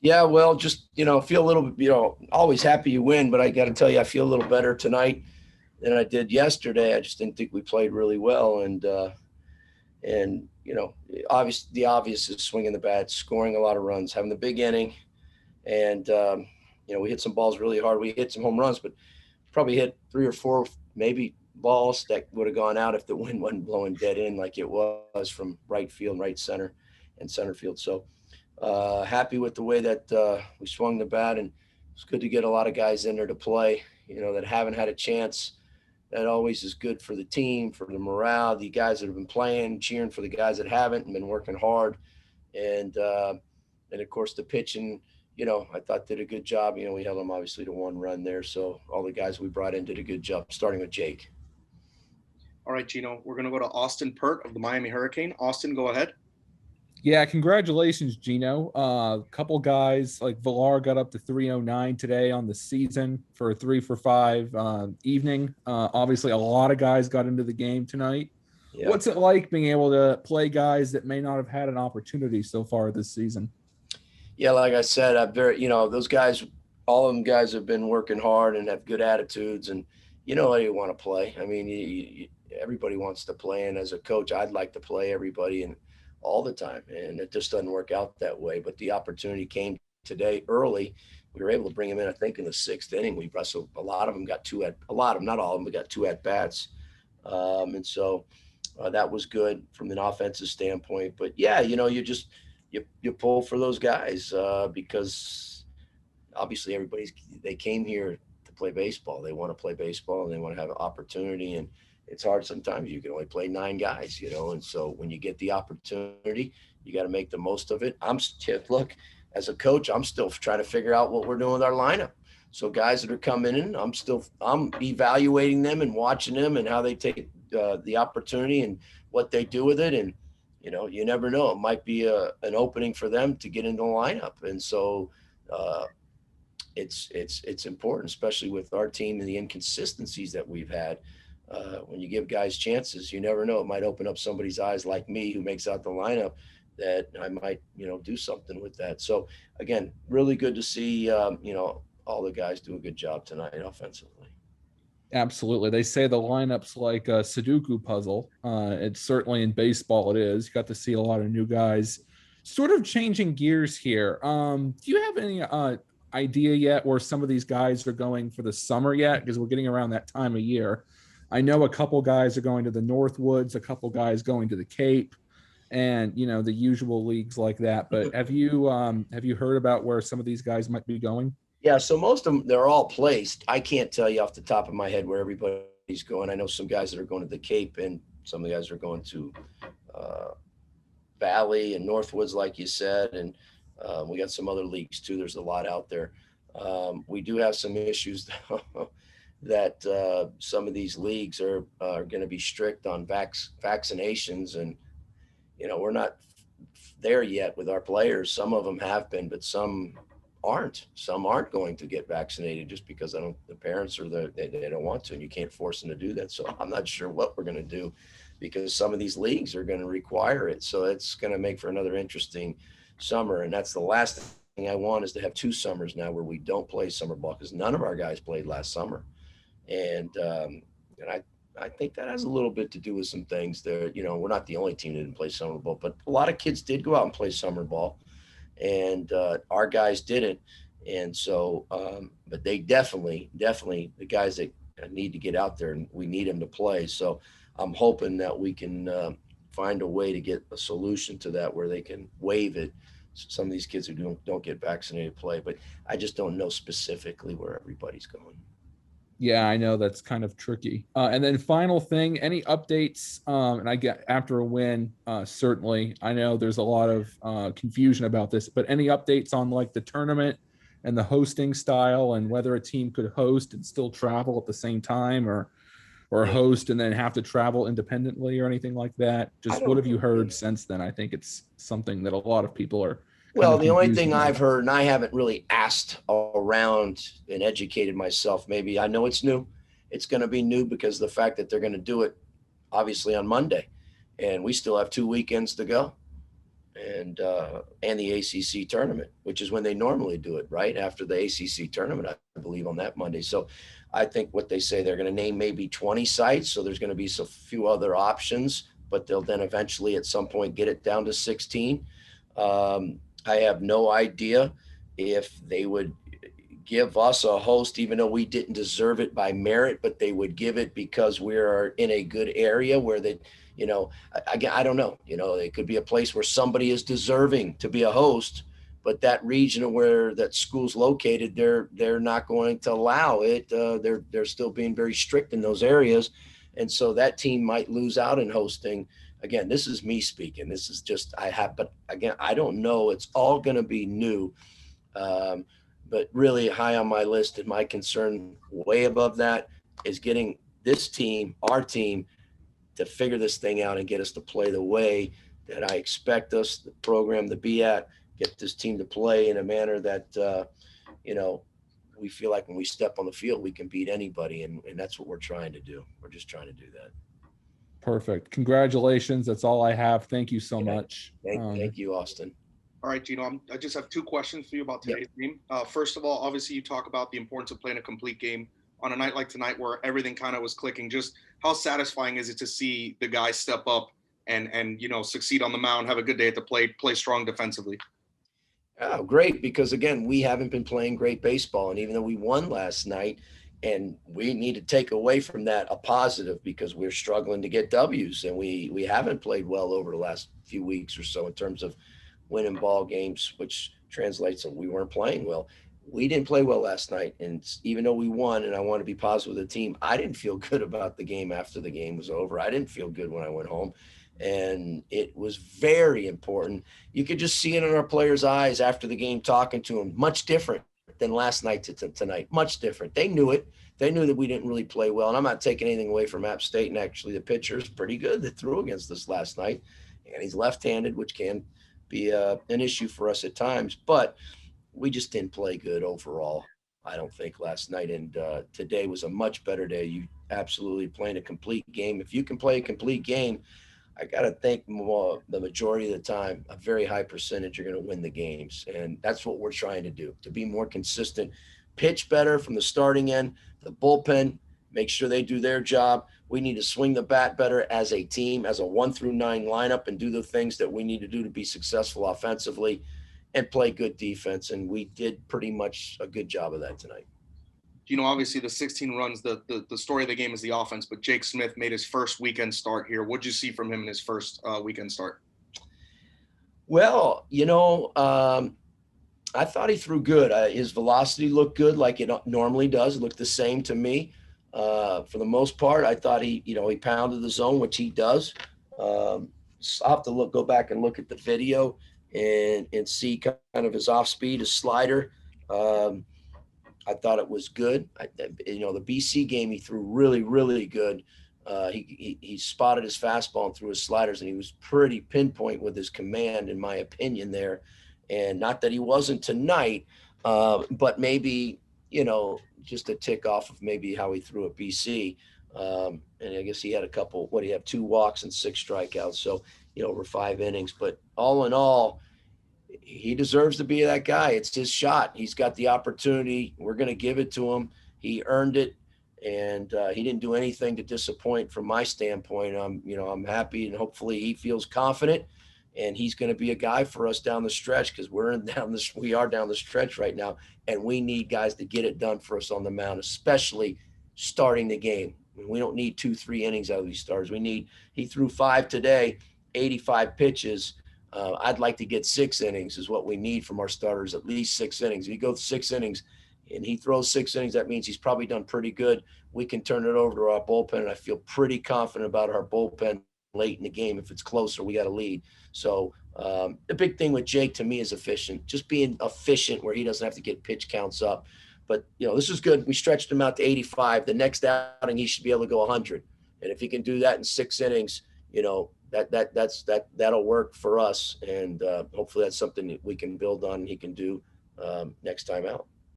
Yeah, well, just, feel a little bit, always happy you win, but I got to tell you, I feel a little better tonight than I did yesterday. I just didn't think we played really well. And, the obvious is swinging the bat, scoring a lot of runs, having the big inning. And, we hit some balls really hard. We hit some home runs, but probably hit three or four, maybe balls that would have gone out if the wind wasn't blowing dead in like it was from right field, right center, and center field. So, happy with the way that we swung the bat, and it's good to get a lot of guys in there to play. That haven't had a chance. That always is good for the team, for the morale. The guys that have been playing, cheering for the guys that haven't and been working hard, and of course the pitching. I thought did a good job. We held them obviously to one run there, so all the guys we brought in did a good job. Starting with Jake. All right, Gino, we're going to go to Austin Pert of the Miami Hurricane. Austin, go ahead. Yeah, congratulations, Gino. A couple guys like Villar got up to 309 today on the season for a 3-for-5 evening. Obviously, a lot of guys got into the game tonight. Yeah. What's it like being able to play guys that may not have had an opportunity so far this season? Yeah, like I said, those guys, all of them guys have been working hard and have good attitudes, and how you want to play. I mean, everybody wants to play, and as a coach, I'd like to play everybody and all the time, and it just doesn't work out that way. But the opportunity came today early. We were able to bring him in, I think, in the sixth inning. We wrestled. A lot of them got not all of them, but got two at bats, and so that was good from an offensive standpoint. But yeah, you pull for those guys because obviously they came here to play baseball. They want to play baseball and they want to have an opportunity, and it's hard sometimes. You can only play 9 guys, and so when you get the opportunity, you got to make the most of it. Look, as a coach, I'm still trying to figure out what we're doing with our lineup. So guys that are coming in, I'm evaluating them and watching them and how they take the opportunity and what they do with it. And, you never know. It might be an opening for them to get into the lineup. And so it's important, especially with our team and the inconsistencies that we've had. When you give guys chances, you never know. It might open up somebody's eyes like me who makes out the lineup that I might, do something with that. So, again, really good to see, all the guys do a good job tonight offensively. Absolutely. They say the lineup's like a Sudoku puzzle. It's certainly in baseball it is. You got to see a lot of new guys. Sort of changing gears here. Do you have any idea yet where some of these guys are going for the summer yet? Because we're getting around that time of year. I know a couple guys are going to the Northwoods, a couple guys going to the Cape, and the usual leagues like that. But have you heard about where some of these guys might be going? Yeah, so most of them, they're all placed. I can't tell you off the top of my head where everybody's going. I know some guys that are going to the Cape, and some of the guys are going to Valley and Northwoods, like you said, and we got some other leagues too. There's a lot out there. We do have some issues that some of these leagues are going to be strict on vaccinations, and we're not there yet with our players. Some of them have been, but some aren't. Some aren't going to get vaccinated just because the parents or they don't want to, and you can't force them to do that. So I'm not sure what we're going to do because some of these leagues are going to require it. So it's going to make for another interesting summer, and that's the last thing I want is to have 2 summers now where we don't play summer ball because none of our guys played last summer. And I think that has a little bit to do with some things there. We're not the only team that didn't play summer ball, but a lot of kids did go out and play summer ball, and our guys didn't. And so, but they definitely the guys that need to get out there, and we need them to play. So I'm hoping that we can find a way to get a solution to that where they can waive it. Some of these kids who don't get vaccinated play, but I just don't know specifically where everybody's going. Yeah, I know that's kind of tricky. And then final thing, any updates? And I get after a win, certainly. I know there's a lot of confusion about this, but any updates on like the tournament and the hosting style and whether a team could host and still travel at the same time or host and then have to travel independently or anything like that? Just what have you heard since then? I think it's something that a lot of people are. Well, the only thing I've heard, and I haven't really asked around and educated myself, maybe I know it's new. It's going to be new because of the fact that they're going to do it obviously on Monday, and we still have 2 weekends to go. and the ACC tournament, which is when they normally do it, right after the ACC tournament, I believe, on that Monday. So I think what they say, they're going to name maybe 20 sites. So there's going to be a few other options, but they'll then eventually at some point get it down to 16. I have no idea if they would give us a host, even though we didn't deserve it by merit, but they would give it because we're in a good area where they, again, I don't know, it could be a place where somebody is deserving to be a host, but that region where that school's located, they're not going to allow it. They're still being very strict in those areas. And so that team might lose out in hosting. Again, this is me speaking. This is just, but again, I don't know. It's all going to be new. But really high on my list and my concern way above that is getting this team, our team, to figure this thing out and get us to play the way that I expect us, the program, to be at, get this team to play in a manner that, we feel like when we step on the field, we can beat anybody. And that's what we're trying to do. We're just trying to do that. Perfect. Congratulations. That's all I have. Thank you so much. Thank you, Austin. All right, Gino, I just have 2 questions for you about today's game. First of all, obviously you talk about the importance of playing a complete game on a night like tonight where everything kind of was clicking. Just how satisfying is it to see the guys step up and succeed on the mound, have a good day at the plate, play strong defensively? Oh, great. Because again, we haven't been playing great baseball. And even though we won last night, and we need to take away from that a positive, because we're struggling to get W's, and we haven't played well over the last few weeks or so in terms of winning ball games, which translates to we weren't playing well. We didn't play well last night. And even though we won, and I want to be positive with the team, I didn't feel good about the game after the game was over. I didn't feel good when I went home. And it was very important. You could just see it in our players' eyes after the game, talking to them, much different than last night to tonight, much different. They knew it. They knew that we didn't really play well. And I'm not taking anything away from App State. And actually the pitcher is pretty good that threw against us last night. And he's left-handed, which can be an issue for us at times, but we just didn't play good overall, I don't think, last night. And today was a much better day. You absolutely playing a complete game. If you can play a complete game, I got to think the majority of the time, a very high percentage, you're going to win the games. And that's what we're trying to do, to be more consistent, pitch better from the starting end, the bullpen, make sure they do their job. We need to swing the bat better as a team, as a 1 through 9 lineup, and do the things that we need to do to be successful offensively and play good defense. And we did pretty much a good job of that tonight. Obviously the 16 runs, the story of the game is the offense, but Jake Smith made his first weekend start here. What'd you see from him in his first weekend start? Well, I thought he threw good. His velocity looked good, like it normally does. It looked the same to me. For the most part, I thought he pounded the zone, which he does. I'll have to go back and look at the video and see kind of his off speed, his slider. I thought it was good. The BC game, he threw really, really good. He spotted his fastball and threw his sliders, and he was pretty pinpoint with his command, in my opinion, there. And not that he wasn't tonight, but maybe, just a tick off of maybe how he threw at BC. And I guess he had 2 walks and 6 strikeouts. So, over 5 innings. But all in all, he deserves to be that guy. It's his shot. He's got the opportunity. We're going to give it to him. He earned it. And he didn't do anything to disappoint from my standpoint. I'm happy, and hopefully he feels confident, and he's going to be a guy for us down the stretch, because we are down the stretch right now, and we need guys to get it done for us on the mound, especially starting the game. We don't need 2-3 innings out of these starters. He threw 5 today, 85 pitches. I'd like to get 6 innings is what we need from our starters, at least 6 innings. If you go 6 innings and he throws 6 innings, that means he's probably done pretty good. We can turn it over to our bullpen, and I feel pretty confident about our bullpen late in the game. If it's closer, we got a lead. So the big thing with Jake to me is efficient, just being efficient where he doesn't have to get pitch counts up. But, this is good. We stretched him out to 85. The next outing, he should be able to go 100. And if he can do that in 6 innings, that'll work for us. And hopefully that's something that we can build on and he can do next time out.